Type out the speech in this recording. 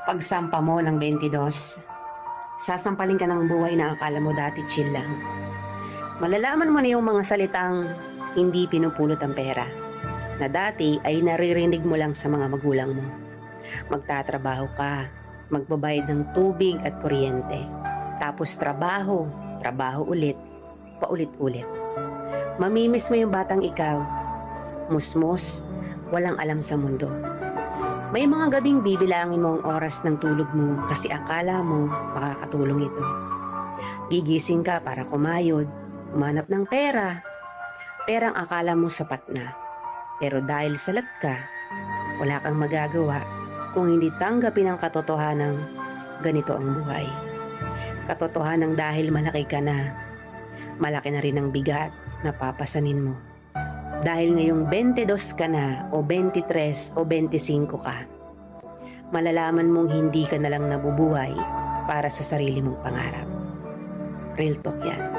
Pagsampa mo ng 22, sasampalin ka ng buhay na akala mo dati chill lang. Malalaman mo na yung mga salitang hindi pinupulot ang pera, na dati ay naririnig mo lang sa mga magulang mo. Magtatrabaho ka, magbabayad ng tubig at kuryente. Tapos trabaho, trabaho ulit, paulit-ulit. Mamimiss mo yung batang ikaw, musmos, walang alam sa mundo. May mga gabing bibilangin mo ang oras ng tulog mo kasi akala mo makakatulong ito. Gigising ka para kumayod, umanap ng pera. Perang akala mo sapat na. Pero dahil salat ka, wala kang magagawa kung hindi tanggapin ang katotohanang ganito ang buhay. Katotohanang dahil malaki ka na, malaki na rin ang bigat na papasanin mo. Dahil ngayong 22 ka na o 23 o 25 ka, malalaman mong hindi ka na lang nabubuhay para sa sarili mong pangarap. Real talk yan.